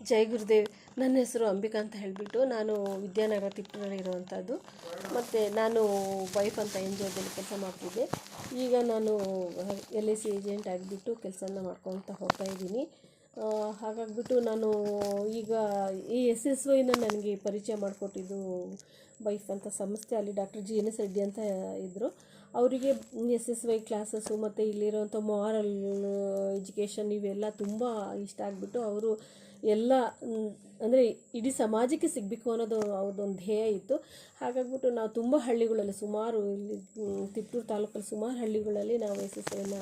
ಜೈ ಗುರುದೇವ್. ನನ್ನ ಹೆಸರು ಅಂಬಿಕಾ ಅಂತ ಹೇಳಿಬಿಟ್ಟು ನಾನು ವಿದ್ಯಾನಗರ ತಿಪ್ಪೂರಲ್ಲಿ ಇರುವಂಥದ್ದು. ಮತ್ತು ನಾನು ವೈಫ್ ಅಂತ NGOದಲ್ಲಿ ಕೆಲಸ ಮಾಡ್ತಿದ್ದೆ. ಈಗ ನಾನು LIC ಏಜೆಂಟ್ ಆಗಿಬಿಟ್ಟು ಕೆಲಸನ ಮಾಡ್ಕೊಳ್ತಾ ಹೋಗ್ತಾಯಿದ್ದೀನಿ. ಹಾಗಾಗಿಬಿಟ್ಟು ನಾನು ಈಗ ಈ SSYನ ನನಗೆ ಪರಿಚಯ ಮಾಡಿಕೊಟ್ಟಿದ್ದು ವೈಫ್ ಅಂತ ಸಂಸ್ಥೆ. ಅಲ್ಲಿ ಡಾಕ್ಟರ್ GNS ರೆಡ್ಡಿ ಅಂತ ಇದ್ದರು. ಅವರಿಗೆ SSY ಕ್ಲಾಸಸ್ಸು ಮತ್ತು ಇಲ್ಲಿರೋಂಥ ಮಾರಲ್ ಎಜುಕೇಷನ್ ಇವೆಲ್ಲ ತುಂಬ ಇಷ್ಟ ಆಗಿಬಿಟ್ಟು ಅವರು ಎಲ್ಲ ಅಂದರೆ ಇಡೀ ಸಮಾಜಕ್ಕೆ ಸಿಗಬೇಕು ಅನ್ನೋದು ಅವ್ರದ್ದೊಂದು ಧ್ಯೇಯ ಇತ್ತು. ಹಾಗಾಗಿಬಿಟ್ಟು ನಾವು ತುಂಬ ಹಳ್ಳಿಗಳಲ್ಲಿ ಸುಮಾರು ಇಲ್ಲಿ ತಿಪ್ಪೂರು ತಾಲೂಕಲ್ಲಿ ಸುಮಾರು ಹಳ್ಳಿಗಳಲ್ಲಿ ನಾವು SSYನ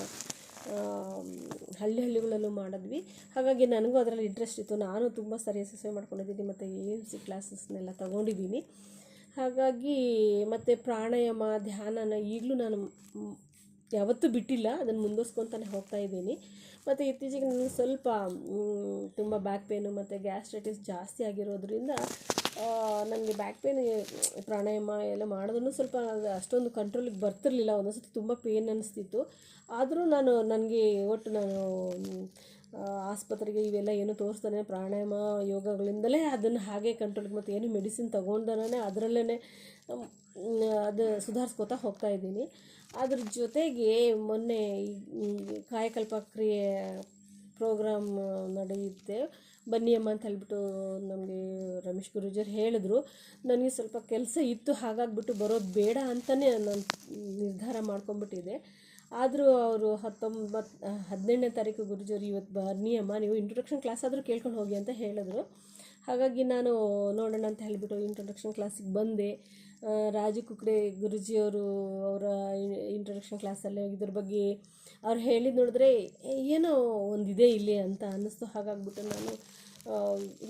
ಹಳ್ಳಿಗಳಲ್ಲೂ ಮಾಡಿದ್ವಿ. ಹಾಗಾಗಿ ನನಗೂ ಅದರಲ್ಲಿ ಇಂಟ್ರೆಸ್ಟ್ ಇತ್ತು. ನಾನು ತುಂಬ ಸಾರಿ SSY ಮಾಡ್ಕೊಂಡಿದ್ದೀನಿ ಮತ್ತು AMC ಕ್ಲಾಸಸ್ನೆಲ್ಲ ತೊಗೊಂಡಿದ್ದೀನಿ. ಹಾಗಾಗಿ ಮತ್ತು ಪ್ರಾಣಾಯಾಮ ಧ್ಯಾನನ ಈಗಲೂ ನಾನು ಯಾವತ್ತೂ ಬಿಟ್ಟಿಲ್ಲ, ಅದನ್ನು ಮುಂದುವರ್ಸ್ಕೊತಾನೆ ಹೋಗ್ತಾಯಿದ್ದೀನಿ. ಮತ್ತು ಇತ್ತೀಚೆಗೆ ನನಗೆ ಸ್ವಲ್ಪ ತುಂಬ ಬ್ಯಾಕ್ ಪೇನು ಮತ್ತು ಗ್ಯಾಸ್ಟ್ರೈಟಿಸ್ ಜಾಸ್ತಿ ಆಗಿರೋದ್ರಿಂದ ನನಗೆ ಬ್ಯಾಕ್ ಪೇನ್ ಪ್ರಾಣಾಯಾಮ ಎಲ್ಲ ಮಾಡಿದ್ರೂ ಸ್ವಲ್ಪ ಅಷ್ಟೊಂದು ಕಂಟ್ರೋಲಿಗೆ ಬರ್ತಿರಲಿಲ್ಲ. ಒಂದೊಂದು ಸತಿ ತುಂಬ ಪೇನ್ ಅನ್ನಿಸ್ತಿತ್ತು. ಆದರೂ ನನಗೆ ನಾನು ಆಸ್ಪತ್ರೆಗೆ ಇವೆಲ್ಲ ಏನು ತೋರಿಸ್ತಾನೆ ಪ್ರಾಣಾಯಾಮ ಯೋಗಗಳಿಂದಲೇ ಅದನ್ನು ಹಾಗೆ ಕಂಟ್ರೋಲಿಗೆ ಮತ್ತು ಏನು ಮೆಡಿಸಿನ್ ತೊಗೊಂಡನೇ ಅದರಲ್ಲೇ ಅದು ಸುಧಾರಿಸ್ಕೋತಾ ಹೋಗ್ತಾಯಿದ್ದೀನಿ. ಅದ್ರ ಜೊತೆಗೆ ಮೊನ್ನೆ ಕಾಯಕಲ್ಪ ಕ್ರಿಯೆ ಪ್ರೋಗ್ರಾಮ್ ನಡೆಯುತ್ತೆ, ಬನ್ನಿ ಅಮ್ಮ ಅಂತ ಹೇಳ್ಬಿಟ್ಟು ನಮಗೆ ರಮೇಶ್ ಗುರೂಜಿಯವ್ರು ಹೇಳಿದ್ರು. ನನಗೆ ಸ್ವಲ್ಪ ಕೆಲಸ ಇತ್ತು, ಹಾಗಾಗಿಬಿಟ್ಟು ಬರೋದು ಬೇಡ ಅಂತಲೇ ನಾನು ನಿರ್ಧಾರ ಮಾಡ್ಕೊಂಬಿಟ್ಟಿದ್ದೆ. ಆದರೂ ಅವರು 17ನೇ ತಾರೀಕು ಗುರೂಜಿಯವರು ಇವತ್ತು ಬನ್ನಿ ಅಮ್ಮ, ನೀವು ಇಂಟ್ರೊಡಕ್ಷನ್ ಕ್ಲಾಸ್ ಆದರೂ ಕೇಳ್ಕೊಂಡು ಹೋಗಿ ಅಂತ ಹೇಳಿದ್ರು. ಹಾಗಾಗಿ ನಾನು ನೋಡೋಣ ಅಂತ ಹೇಳಿಬಿಟ್ಟು ಇಂಟ್ರೊಡಕ್ಷನ್ ಕ್ಲಾಸಿಗೆ ಬಂದೆ. ರಾಜು ಕುಕ್ಕಡೆ ಗುರೂಜಿಯವರು ಅವರ ಇಂಟ್ರೊಡಕ್ಷನ್ ಕ್ಲಾಸಲ್ಲಿ ಇದ್ರ ಬಗ್ಗೆ ಅವ್ರು ಹೇಳಿದ್ದು ನೋಡಿದ್ರೆ ಏನೋ ಒಂದಿದೆ ಇಲ್ಲಿ ಅಂತ ಅನ್ನಿಸ್ತು. ಹಾಗಾಗಿಬಿಟ್ಟು ನಾನು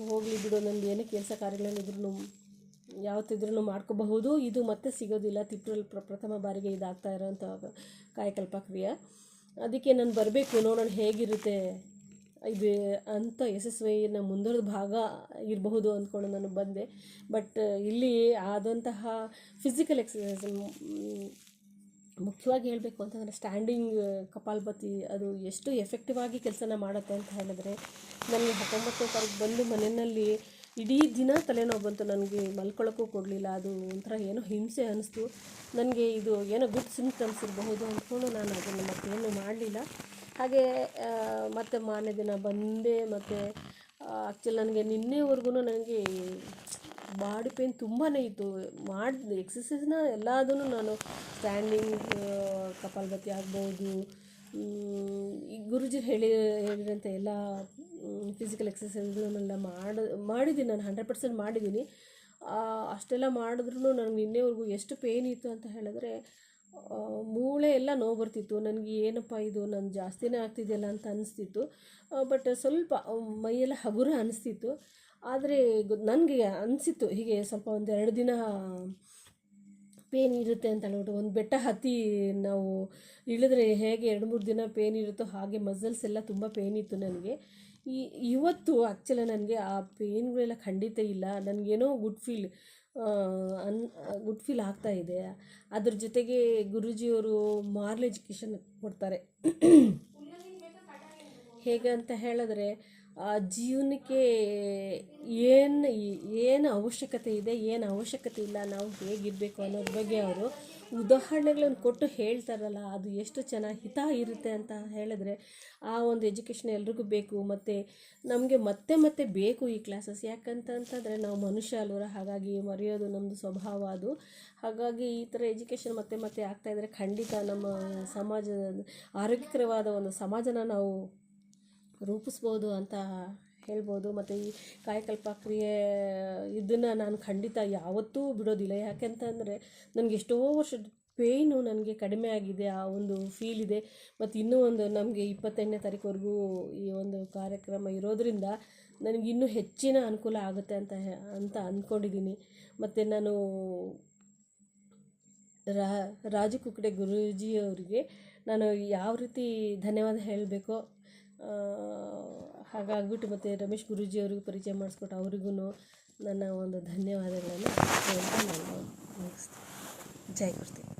ಹೋಗಲಿ ಬಿಡು, ನನಗೆ ಏನೇ ಕೆಲಸ ಕಾರ್ಯಗಳಿದ್ರು ಯಾವತ್ತಿದ್ರೂ ಮಾಡ್ಕೋಬಹುದು, ಇದು ಮತ್ತೆ ಸಿಗೋದಿಲ್ಲ. ತಿಪ್ಪೂರಲ್ಲಿ ಪ್ರಥಮ ಬಾರಿಗೆ ಇದಾಗ್ತಾ ಇರೋಂಥ ಕಾಯಕಲ್ಪ ಕ್ರಿಯೆ, ಅದಕ್ಕೆ ನಾನು ಬರಬೇಕು ನೋಡೋಣ ಹೇಗಿರುತ್ತೆ ಇದು ಅಂತ SSYನ ಮುಂದುವರೆದ ಭಾಗ ಇರಬಹುದು ಅಂದ್ಕೊಂಡು ನಾನು ಬಂದೆ. ಬಟ್ ಇಲ್ಲಿ ಆದಂತಹ ಫಿಸಿಕಲ್ ಎಕ್ಸಸೈಸ್ ಮುಖ್ಯವಾಗಿ ಹೇಳಬೇಕು ಅಂತಂದರೆ ಸ್ಟ್ಯಾಂಡಿಂಗ್ ಕಪಾಲಭಾತಿ ಅದು ಎಷ್ಟು ಎಫೆಕ್ಟಿವ್ ಆಗಿ ಕೆಲಸನ ಮಾಡುತ್ತೆ ಅಂತ ಹೇಳಿದ್ರೆ, ನನಗೆ 19ನೇ ತಾರೀಕು ಬಂದು ಮನೆಯಲ್ಲಿ ಇಡೀ ದಿನ ತಲೆನೋವು ಬಂತು. ನನಗೆ ಮಲ್ಕೊಳ್ಳೋಕ್ಕೂ ಕೊಡಲಿಲ್ಲ. ಅದು ಒಂಥರ ಏನೋ ಹಿಂಸೆ ಅನ್ನಿಸ್ತು ನನಗೆ. ಇದು ಏನೋ ಗುಡ್ ಸಿಂಪ್ಟಮ್ಸ್ ಇರಬಹುದು ಅಂದ್ಕೊಂಡು ನಾನು ಅದನ್ನು ಮತ್ತೇನು ಮಾಡಲಿಲ್ಲ. ಹಾಗೆ ಮತ್ತು ಮಾರನೇ ದಿನ ಬಂದೆ. ಮತ್ತು ಆ್ಯಕ್ಚುಲಿ ನನಗೆ ನಿನ್ನೆವರೆಗೂ ನನಗೆ ಬಾಡಿ ಪೇನ್ ತುಂಬಾ ಇತ್ತು. ಮಾಡಿದ ಎಕ್ಸಸೈಸ್ನ ಎಲ್ಲದನ್ನು ನಾನು ಸ್ಟ್ಯಾಂಡಿಂಗ್ ಕಪಾಲಭಾತಿ ಆಗ್ಬೋದು, ಈ ಗುರೂಜಿ ಹೇಳಿದಂತೆ ಎಲ್ಲ ಫಿಸಿಕಲ್ ಎಕ್ಸಸೈಸ್ಗಳನ್ನೆಲ್ಲ ಮಾಡಿದ್ದೀನಿ ನಾನು 100% ಮಾಡಿದ್ದೀನಿ. ಅಷ್ಟೆಲ್ಲ ಮಾಡಿದ್ರೂ ನನಗೆ ನಿನ್ನೆವರೆಗೂ ಎಷ್ಟು ಪೇನ್ ಇತ್ತು ಅಂತ ಹೇಳಿದ್ರೆ ಮೂಳೆ ಎಲ್ಲ ನೋವು ಬರ್ತಿತ್ತು. ನನಗೆ ಏನಪ್ಪ ಇದು ನಾನು ಜಾಸ್ತಿನೇ ಆಗ್ತಿದೆಯಲ್ಲ ಅಂತ ಅನಿಸ್ತಿತ್ತು. ಬಟ್ ಸ್ವಲ್ಪ ಮೈಯೆಲ್ಲ ಹಗುರ ಅನಿಸ್ತಿತ್ತು. ಆದರೆ ನನಗೆ ಅನಿಸಿತ್ತು ಹೀಗೆ ಸ್ವಲ್ಪ 1-2 ದಿನ ಪೇನ್ ಇರುತ್ತೆ ಅಂತ ಹೇಳ್ಬಿಟ್ಟು. ಒಂದು ಬೆಟ್ಟ ಹತ್ತಿ ನಾವು ಇಳಿದ್ರೆ ಹೇಗೆ 2-3 ದಿನ ಪೇನ್ ಇರುತ್ತೋ ಹಾಗೆ ಮಸಲ್ಸ್ ಎಲ್ಲ ತುಂಬ ಪೇನ್ ಇತ್ತು ನನಗೆ. ಇವತ್ತು ಆ್ಯಕ್ಚುಲಿ ನನಗೆ ಆ ಪೇನ್ಗಳೆಲ್ಲ ಖಂಡಿತ ಇಲ್ಲ. ನನಗೇನೋ ಗುಡ್ ಫೀಲ್ ಆಗ್ತಾಯಿದೆ. ಅದ್ರ ಜೊತೆಗೆ ಗುರೂಜಿಯವರು ಮಾರಲ್ ಎಜುಕೇಷನ್ ಕೊಡ್ತಾರೆ. ಹೇಗೆ ಅಂತ ಹೇಳಿದ್ರೆ ಜೀವನಕ್ಕೆ ಏನು ಅವಶ್ಯಕತೆ ಇದೆ, ಏನು ಅವಶ್ಯಕತೆ ಇಲ್ಲ, ನಾವು ಹೇಗಿರಬೇಕು ಅನ್ನೋದ್ರ ಬಗ್ಗೆ ಅವರು ಉದಾಹರಣೆಗಳನ್ನು ಕೊಟ್ಟು ಹೇಳ್ತಾರಲ್ಲ, ಅದು ಎಷ್ಟು ಚೆನ್ನಾಗಿ ಹಿತ ಇರುತ್ತೆ ಅಂತ ಹೇಳಿದ್ರೆ ಆ ಒಂದು ಎಜುಕೇಷನ್ ಎಲ್ರಿಗೂ ಬೇಕು. ಮತ್ತು ನಮಗೆ ಮತ್ತೆ ಬೇಕು ಈ ಕ್ಲಾಸಸ್. ಯಾಕಂತಂದರೆ ನಾವು ಮನುಷ್ಯ ಅಲ್ವರ, ಹಾಗಾಗಿ ಮರೆಯೋದು ನಮ್ಮದು ಸ್ವಭಾವ ಅದು. ಹಾಗಾಗಿ ಈ ಥರ ಎಜುಕೇಷನ್ ಮತ್ತೆ ಆಗ್ತಾಯಿದ್ರೆ ಖಂಡಿತ ನಮ್ಮ ಸಮಾಜದ ಆರೋಗ್ಯಕರವಾದ ಒಂದು ಸಮಾಜನ ನಾವು ರೂಪಿಸ್ಬೋದು ಅಂತ ಹೇಳ್ಬೋದು. ಮತ್ತು ಈ ಕಾಯಕಲ್ಪ ಕ್ರಿಯೆ ಇದನ್ನು ನಾನು ಖಂಡಿತ ಯಾವತ್ತೂ ಬಿಡೋದಿಲ್ಲ. ಯಾಕೆಂತಂದರೆ ನನಗೆ ಎಷ್ಟೋ ವರ್ಷದ ಪೇಯ್ನು ನನಗೆ ಕಡಿಮೆ ಆಗಿದೆ, ಆ ಒಂದು ಫೀಲ್ ಇದೆ. ಮತ್ತು ಇನ್ನೂ ಒಂದು ನಮಗೆ 28ನೇ ತಾರೀಕುವರೆಗೂ ಈ ಒಂದು ಕಾರ್ಯಕ್ರಮ ಇರೋದರಿಂದ ನನಗೆ ಇನ್ನೂ ಹೆಚ್ಚಿನ ಅನುಕೂಲ ಆಗುತ್ತೆ ಅಂತ ಅಂದ್ಕೊಂಡಿದ್ದೀನಿ. ಮತ್ತು ನಾನು ರಾಜು ಕುಕ್ಕಡೆ ಗುರೂಜಿಯವರಿಗೆ ನಾನು ಯಾವ ರೀತಿ ಧನ್ಯವಾದ ಹೇಳಬೇಕೋ ಹಾಗಾಗ್ಬಿಟ್ಟು ಮತ್ತು ರಮೇಶ್ ಗುರೂಜಿಯವ್ರಿಗೆ ಪರಿಚಯ ಮಾಡಿಸ್ಕೊಟ್ಟು ಅವರಿಗೂ ನನ್ನ ಒಂದು ಧನ್ಯವಾದಗಳನ್ನು ಹೇಳ್ತಾ ನಾನು ಮುಗಿಸ್ತೀನಿ. ಜೈ ಗುರುದೇವ್.